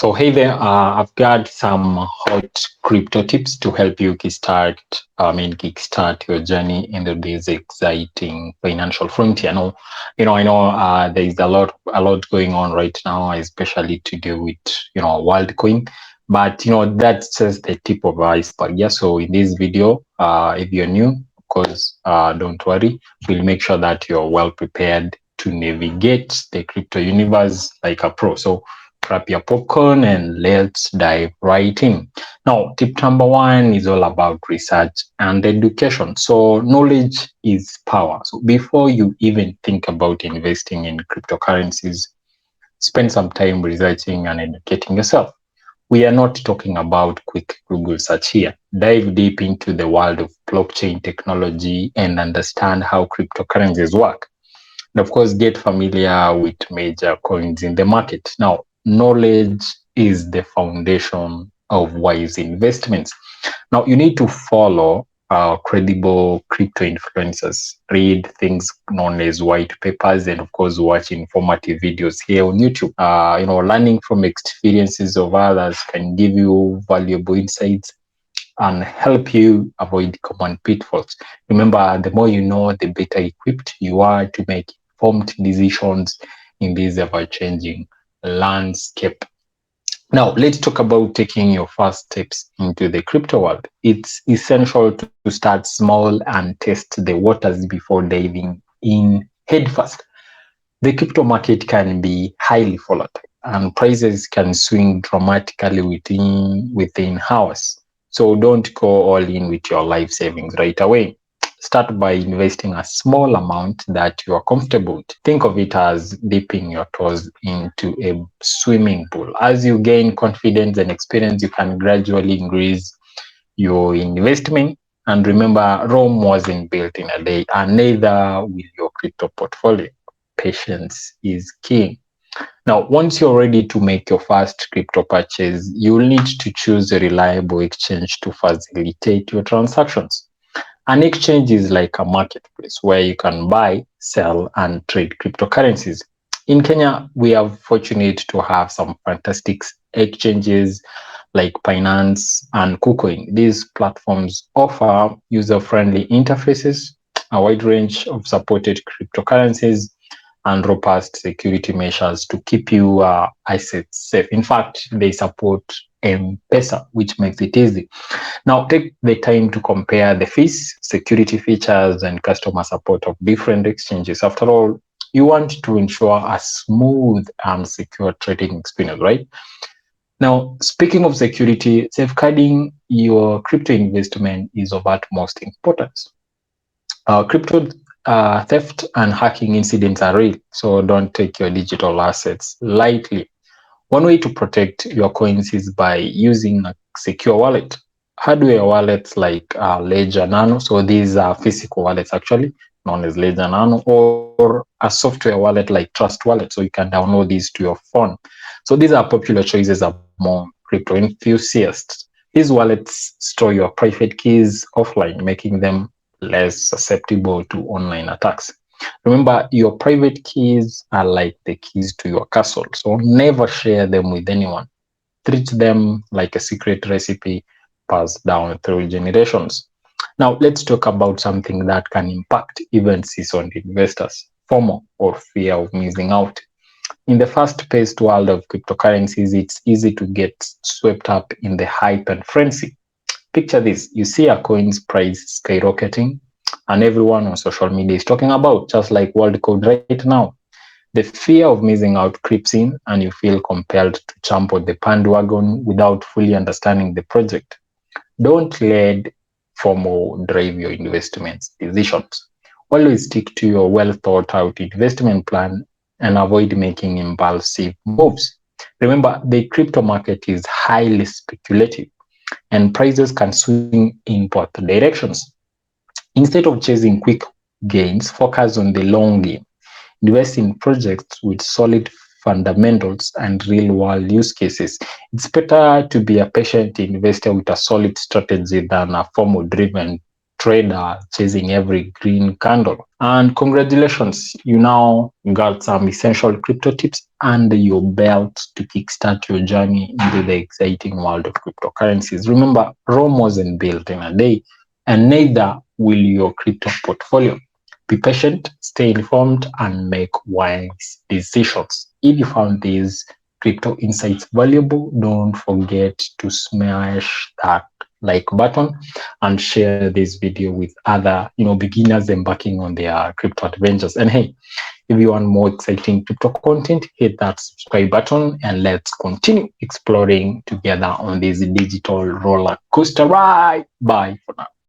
So hey there, I've got some hot crypto tips to help you kickstart your journey into this exciting financial frontier. I know, there is a lot going on right now, especially to do with WorldCoin. But that's just the tip of the iceberg. Yeah. So in this video, if you're new, of course, don't worry. We'll make sure that you're well prepared to navigate the crypto universe like a pro. So grab your popcorn and let's dive right in. Now, tip number one is all about research and education. So, knowledge is power. So, before you even think about investing in cryptocurrencies, spend some time researching and educating yourself. We are not talking about quick Google search here. Dive deep into the world of blockchain technology and understand how cryptocurrencies work. And of course, get familiar with major coins in the market. Now, knowledge is the foundation of wise investments. Now, you need to follow credible crypto influencers, read things known as white papers, and of course, watch informative videos here on YouTube. Learning from experiences of others can give you valuable insights and help you avoid common pitfalls. Remember, the more you know, the better equipped you are to make informed decisions in this ever-changing landscape. Now, let's talk about taking your first steps into the crypto world. It's essential to start small and test the waters before diving in headfirst. The crypto market can be highly volatile and prices can swing dramatically within hours. So don't go all in with your life savings right away. Start by investing a small amount that you are comfortable with. Think of it as dipping your toes into a swimming pool. As you gain confidence and experience, you can gradually increase your investment. And remember, Rome wasn't built in a day, and neither will your crypto portfolio. Patience is king. Now, once you're ready to make your first crypto purchase, you'll need to choose a reliable exchange to facilitate your transactions. An exchange is like a marketplace where you can buy, sell, and trade cryptocurrencies. In Kenya, we are fortunate to have some fantastic exchanges like Binance and KuCoin. These platforms offer user-friendly interfaces, a wide range of supported cryptocurrencies, and robust security measures to keep you assets safe. In fact, they support M-Pesa, which makes it easy. Now, take the time to compare the fees, security features, and customer support of different exchanges. After all, you want to ensure a smooth and secure trading experience, right? Now, speaking of security, safeguarding your crypto investment is of utmost importance. Crypto theft and hacking incidents are real, so don't take your digital assets lightly. One way to protect your coins is by using a secure wallet. Hardware wallets like Ledger Nano, so these are physical wallets actually, known as Ledger Nano, or a software wallet like Trust Wallet, so you can download these to your phone. So these are popular choices among crypto enthusiasts. These wallets store your private keys offline, making them less susceptible to online attacks. Remember, your private keys are like the keys to your castle, so never share them with anyone. Treat them like a secret recipe passed down through generations. Now, let's talk about something that can impact even seasoned investors: FOMO, or fear of missing out. In the fast-paced world of cryptocurrencies, it's easy to get swept up in the hype and frenzy. Picture this: you see a coin's price skyrocketing, and everyone on social media is talking about, just like WorldCoin right now. The fear of missing out creeps in, and you feel compelled to jump on the bandwagon without fully understanding the project. Don't let FOMO drive your investment decisions. Always stick to your well thought out investment plan and avoid making impulsive moves. Remember, the crypto market is highly speculative and prices can swing in both directions. Instead of chasing quick gains, focus on the long game. Invest in projects with solid fundamentals and real world use cases. It's better to be a patient investor with a solid strategy than a FOMO driven trader chasing every green candle. And congratulations, you now got some essential crypto tips under your belt to kickstart your journey into the exciting world of cryptocurrencies. Remember, Rome wasn't built in a day, and neither will your crypto portfolio. Be patient, stay informed, and make wise decisions. If you found these crypto insights valuable, don't forget to smash that like button and share this video with other beginners embarking on their crypto adventures. And hey, if you want more exciting crypto content, hit that subscribe button and let's continue exploring together on this digital roller coaster ride. Bye for now.